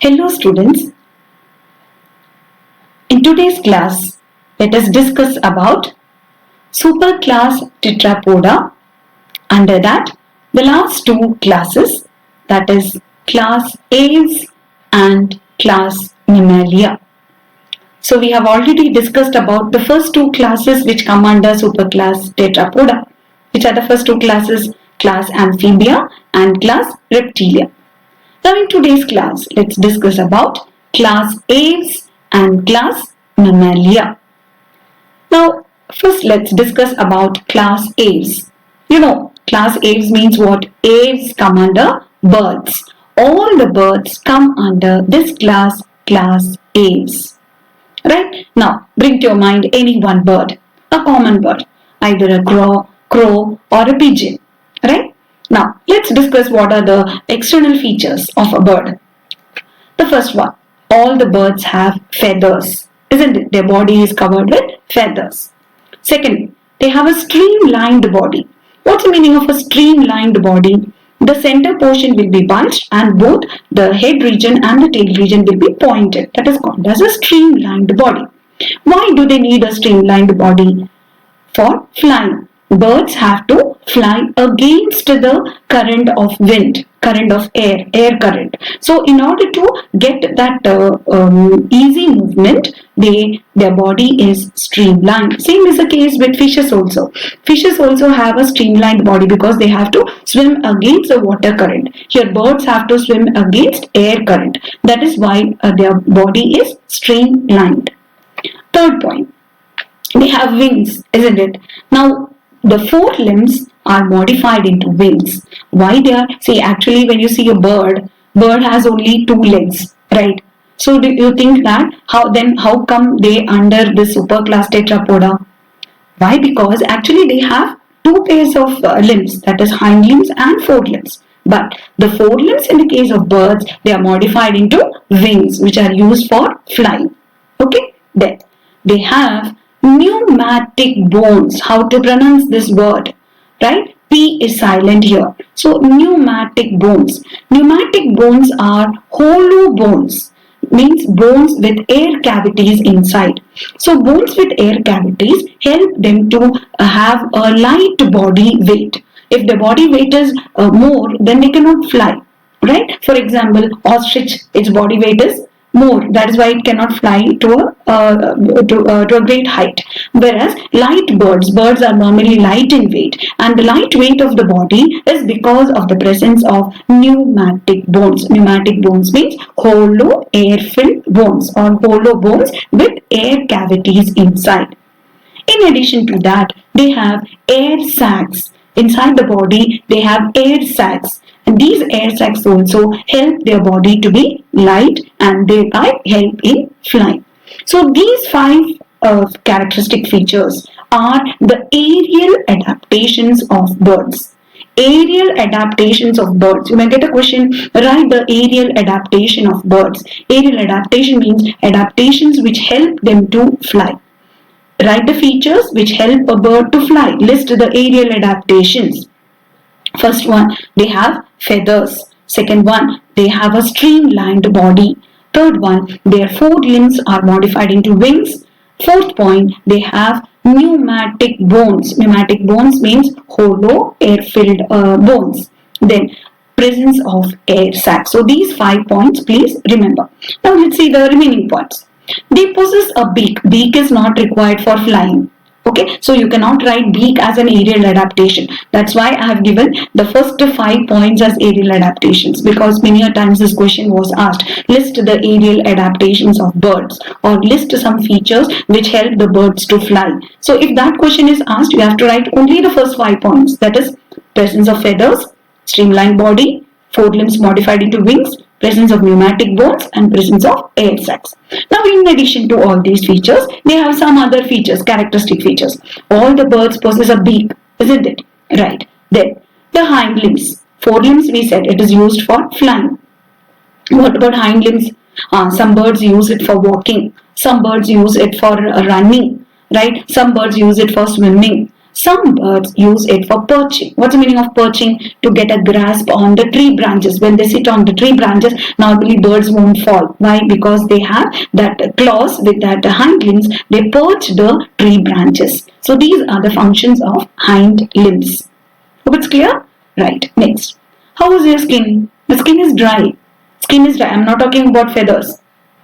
Hello students, in today's class let us discuss about superclass Tetrapoda. Under that the last two classes, that is class Aves and class Mammalia. So we have already discussed about the first two classes which come under superclass Tetrapoda, which are the first two classes, class Amphibia and class Reptilia. Now in today's class, let's discuss about class Aves and class Mammalia. Now first let's discuss about class Aves. You know, class Aves means what? Aves come under birds. All the birds come under this class, class Aves. Right? Now bring to your mind any one bird, a common bird, either a crow or a pigeon. Right? Now, let's discuss what are the external features of a bird. The first one, all the birds have feathers, isn't it? Their body is covered with feathers. Second, they have a streamlined body. What's the meaning of a streamlined body? The center portion will be bunched and both the head region and the tail region will be pointed. That is called as a streamlined body. Why do they need a streamlined body? For flying. Birds have to fly against the current of wind, current of air current. So in order to get that easy movement, their body is streamlined. Same is the case with fishes also. Fishes also have a streamlined body because they have to swim against the water current. Here birds have to swim against air current. That is why their body is streamlined. Third point, they have wings, isn't it? Now the four limbs are modified into wings. Why they are? See, actually when you see a bird has only two legs, right? So do you think that how come they under the superclass Tetrapoda? Why? Because actually they have two pairs of limbs, that is hind limbs and forelimbs. But the forelimbs in the case of birds, they are modified into wings which are used for flying. Okay? Then they have pneumatic bones. How to pronounce this word? Right? P is silent here. So pneumatic bones. Pneumatic bones are hollow bones. Means bones with air cavities inside. So bones with air cavities help them to have a light body weight. If the body weight is more, then they cannot fly. Right? For example, ostrich, its body weight is more, that is why it cannot fly to a great height. Whereas birds are normally light in weight, and the light weight of the body is because of the presence of pneumatic bones. Pneumatic bones means hollow air-filled bones or hollow bones with air cavities inside. In addition to that, they have air sacs. Inside the body, they have air sacs. And these air sacs also help their body to be light and thereby help in flying. So these five characteristic features are the aerial adaptations of birds. Aerial adaptations of birds. You may get a question, write the aerial adaptation of birds. Aerial adaptation means adaptations which help them to fly. Write the features which help a bird to fly. List the aerial adaptations. First one, they have feathers. Second one, they have a streamlined body. Third one, their four limbs are modified into wings. Fourth point, they have pneumatic bones. Pneumatic bones means hollow air-filled bones. Then presence of air sacs. So these 5 points please remember. Now let's see the remaining points. They possess a beak. Beak is not required for flying. Okay, so you cannot write beak as an aerial adaptation. That's why I have given the first 5 points as aerial adaptations, because many a times this question was asked. List the aerial adaptations of birds or list some features which help the birds to fly. So if that question is asked, you have to write only the first 5 points. That is presence of feathers, streamlined body, forelimbs modified into wings, presence of pneumatic bones and presence of air sacs. Now in addition to all these features, they have some other features, characteristic features. All the birds possess a beak, isn't it? Right. Then the hind limbs. Forelimbs we said it is used for flying. What about hind limbs? Some birds use it for walking. Some birds use it for running. Right. Some birds use it for swimming. Some birds use it for perching. What's the meaning of perching? To get a grasp on the tree branches. When they sit on the tree branches, normally birds won't fall. Why? Because they have that claws with that hind limbs. They perch the tree branches. So these are the functions of hind limbs. Hope it's clear? Right. Next. How is your skin? The skin is dry. Skin is dry. I'm not talking about feathers.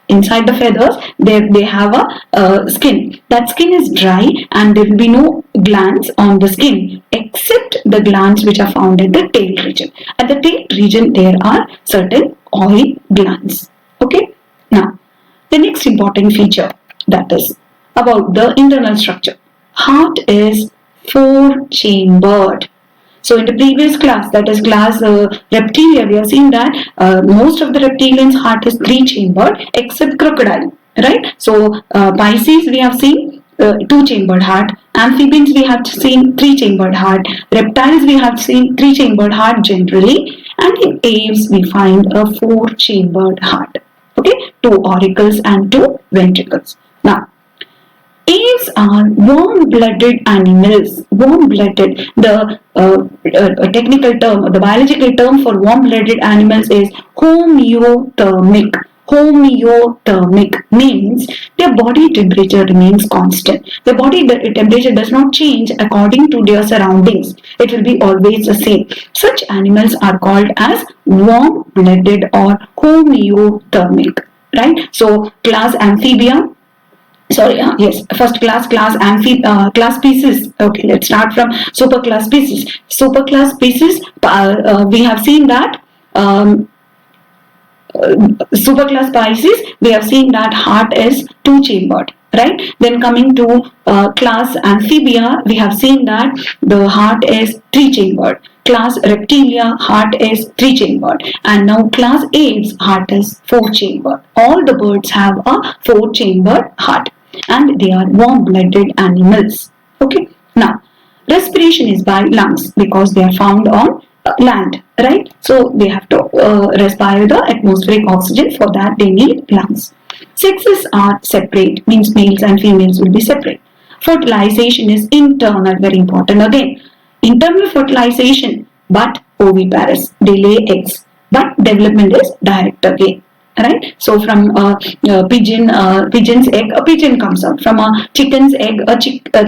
Inside the feathers, they have a skin. That skin is dry and there will be no glands on the skin except the glands which are found at the tail region. At the tail region, there are certain oil glands. Okay. Now, the next important feature, that is about the internal structure. Heart is four-chambered. So in the previous class, that is class reptilia, we have seen that most of the reptilians' heart is three-chambered except crocodile, right? So Pisces we have seen two-chambered heart, amphibians we have seen three-chambered heart, reptiles we have seen three-chambered heart generally, and in aves we find a four-chambered heart. Okay, two auricles and two ventricles. Now, aves are warm-blooded animals. Warm-blooded. The technical term, the biological term for warm-blooded animals is homeothermic. Homeothermic means their body temperature remains constant. The body temperature does not change according to their surroundings. It will be always the same. Such animals are called as warm-blooded or homeothermic. Right? So class amphibia. Sorry, yes, first class species. Okay, let's start from superclass species. Superclass species, we have seen that superclass species, we have seen that heart is two-chambered, right? Then coming to class amphibia, we have seen that the heart is three-chambered. Class reptilia, heart is three-chambered. And now class aves, heart is four-chambered. All the birds have a four-chambered heart. And they are warm-blooded animals. Okay. Now, respiration is by lungs because they are found on land, right? So they have to respire the atmospheric oxygen. For that, they need lungs. Sexes are separate, means males and females will be separate. Fertilization is internal, very important again. Internal fertilization, but oviparous. They lay eggs, but development is direct again. Right? So from a pigeon's egg, a pigeon comes out. From a chicken's egg, a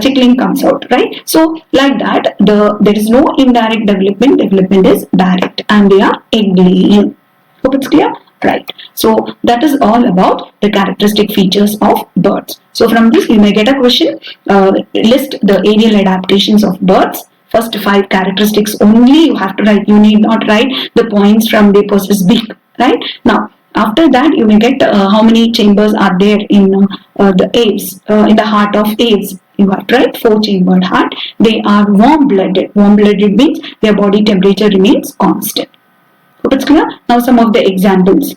chickling comes out. Right? So like that, there is no indirect development. Development is direct, and they are egg laying. Hope it's clear. Right. So that is all about the characteristic features of birds. So from this, you may get a question. List the aerial adaptations of birds. First 5 characteristics only you have to write. You need not write the points from they possess beak. Right? Now, after that, you may get how many chambers are there in the aves, in the heart of aves. You have to write 4-chambered heart. They are warm-blooded. Warm-blooded means their body temperature remains constant. Hope it's clear. Now some of the examples.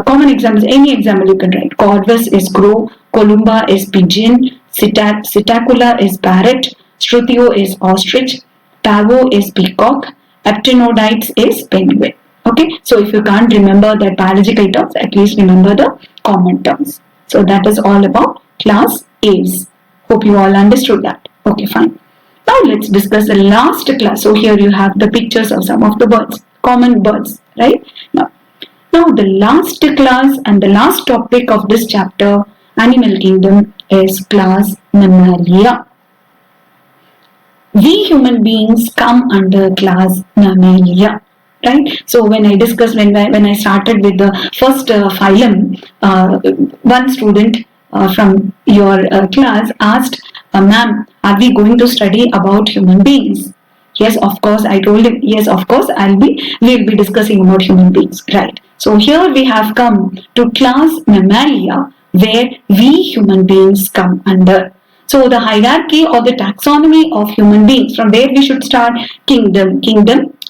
Common examples, any example you can write. Corvus is crow, columba is pigeon, Psittacula is parrot, Struthio is ostrich, Pavo is peacock, Aptenodytes is penguin. Okay, so if you can't remember the biological terms, at least remember the common terms. So that is all about class aves. Hope you all understood that. Okay, fine. Now let's discuss the last class. So here you have the pictures of some of the birds, common birds, right? Now the last class and the last topic of this chapter, Animal Kingdom, is class Mammalia. We human beings come under class Mammalia. Right. So when I discussed, when I started with the first phylum, one student from your class asked, "Ma'am, are we going to study about human beings?" Yes, of course. I told him, yes, of course. We'll be discussing about human beings. Right. So here we have come to class Mammalia, where we human beings come under. So the hierarchy or the taxonomy of human beings, from where we should start: kingdom,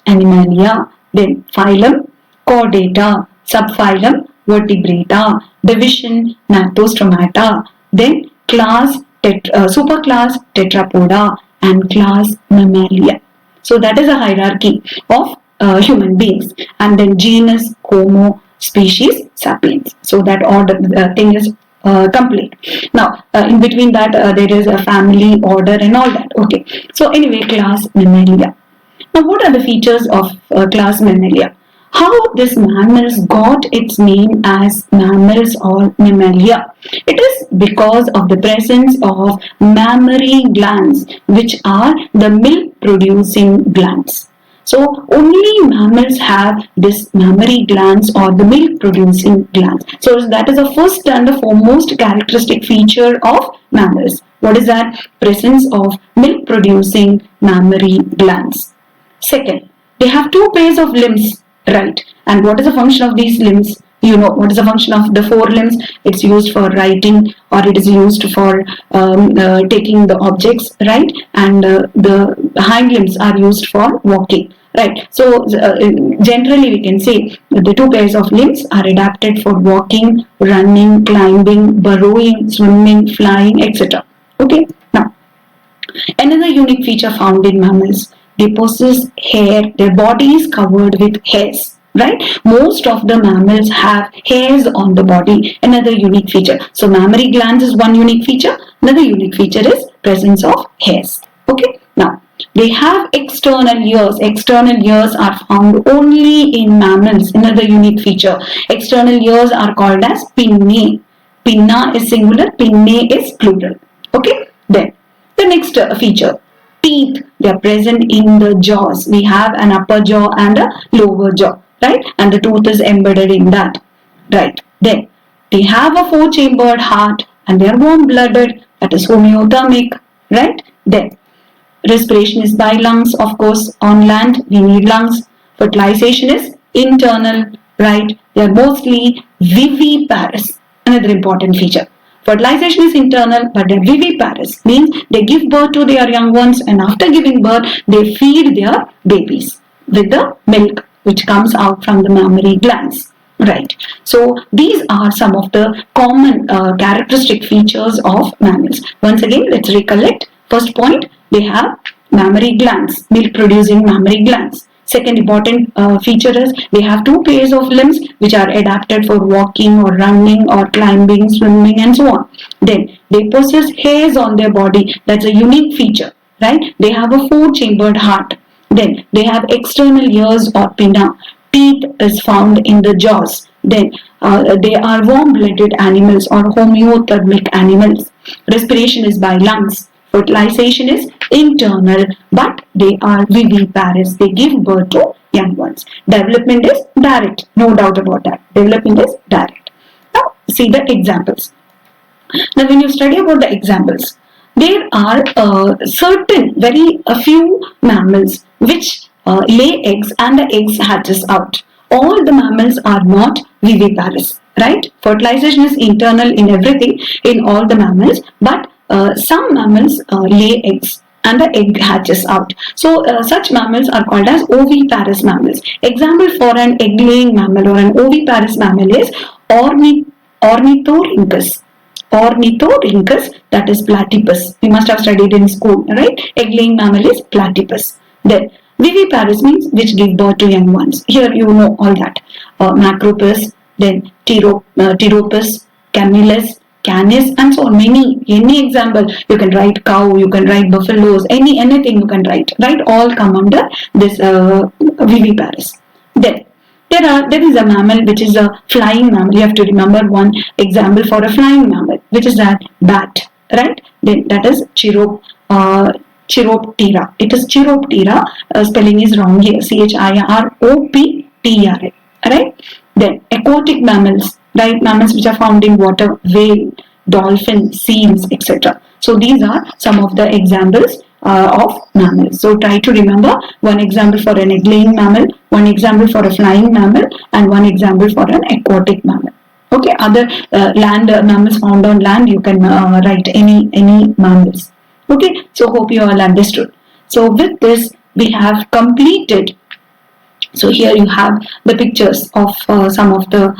Animalia. Then phylum, chordata, subphylum, vertebrata, division, Gnathostomata, then class, superclass, Tetrapoda, and class Mammalia. So that is a hierarchy of human beings. And then genus, Homo, species, sapiens. So that order thing is complete. Now, in between that, there is a family, order, and all that. Okay. So anyway, class Mammalia. Now, what are the features of class Mammalia? How this mammals got its name as mammals or Mammalia? It is because of the presence of mammary glands, which are the milk producing glands. So only mammals have this mammary glands or the milk producing glands. So that is the first and the foremost characteristic feature of mammals. What is that? Presence of milk producing mammary glands. Second, they have two pairs of limbs, right? And what is the function of these limbs? You know what is the function of the forelimbs? It's used for writing, or it is used for taking the objects, right? And the hind limbs are used for walking, right? So generally we can say that the two pairs of limbs are adapted for walking, running, climbing, burrowing, swimming, flying, etc. Okay. Now, another unique feature found in mammals, they possess hair. Their body is covered with hairs, right? Most of the mammals have hairs on the body. Another unique feature. So mammary glands is one unique feature. Another unique feature is presence of hairs. Okay. Now, they have external ears. External ears are found only in mammals. Another unique feature. External ears are called as pinnae. Pinna is singular, pinnae is plural. Okay. Then the next feature. Teeth, they are present in the jaws. We have an upper jaw and a lower jaw, right? And the tooth is embedded in that, right? Then they have a four-chambered heart and they are warm-blooded, that is homeothermic, right? Then respiration is by lungs, of course. On land, we need lungs. Fertilization is internal, right? They are mostly viviparous. Another important feature. Fertilization is internal, but they're viviparous, means they give birth to their young ones, and after giving birth, they feed their babies with the milk which comes out from the mammary glands. Right. So these are some of the common characteristic features of mammals. Once again, let's recollect. First point, they have mammary glands, milk producing mammary glands. Second important feature is they have two pairs of limbs which are adapted for walking or running or climbing, swimming and so on. Then they possess hairs on their body. That's a unique feature, right? They have a four-chambered heart. Then they have external ears or pinna. Teeth is found in the jaws. Then they are warm-blooded animals or homeothermic animals. Respiration is by lungs. Fertilization is internal, but they are viviparous. They give birth to young ones. Development is direct, no doubt about that. Development is direct. Now, see the examples. Now, when you study about the examples, there are a few mammals which lay eggs and the eggs hatches out. All the mammals are not viviparous, right? Fertilization is internal in everything, in all the mammals, but some mammals lay eggs and the egg hatches out. So such mammals are called as oviparous mammals. Example for an egg-laying mammal or an oviparous mammal is Ornithorhynchus. Ornithorhynchus, that is platypus. We must have studied in school, right? Egg-laying mammal is platypus. Then viviparous means which give birth to young ones. Here you know all that. Macropus, then Pteropus, Camillus, Canis and so on. Any example, you can write cow, you can write buffaloes, anything you can write, right? All come under this viviparous. Then there is a mammal which is a flying mammal. You have to remember one example for a flying mammal, which is that bat, right? Then that is Chiroptera. It is Chiroptera. Spelling is wrong here. Chiroptera, right? Then aquatic mammals, right? Mammals which are found in water, whale, dolphin, seals, etc. So these are some of the examples of mammals. So try to remember one example for an egg-laying mammal, one example for a flying mammal, and one example for an aquatic mammal. Okay, other land mammals found on land, you can write any mammals. Okay, so hope you all understood. So with this, we have completed. So here you have the pictures of some of the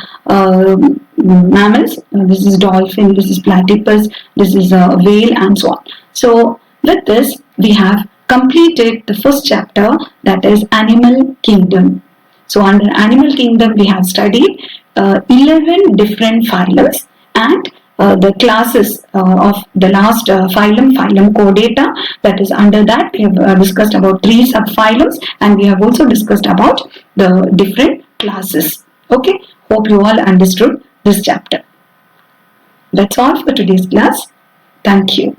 mammals. This is dolphin, this is platypus, this is a whale and so on. So with this, we have completed the first chapter, that is Animal Kingdom. So under Animal Kingdom, we have studied 11 different phylums and the classes of the last phylum chordata. That is, under that we have discussed about 3 subphylums, and we have also discussed about the different classes. Okay, hope you all understood this chapter. That's all for today's class. Thank you.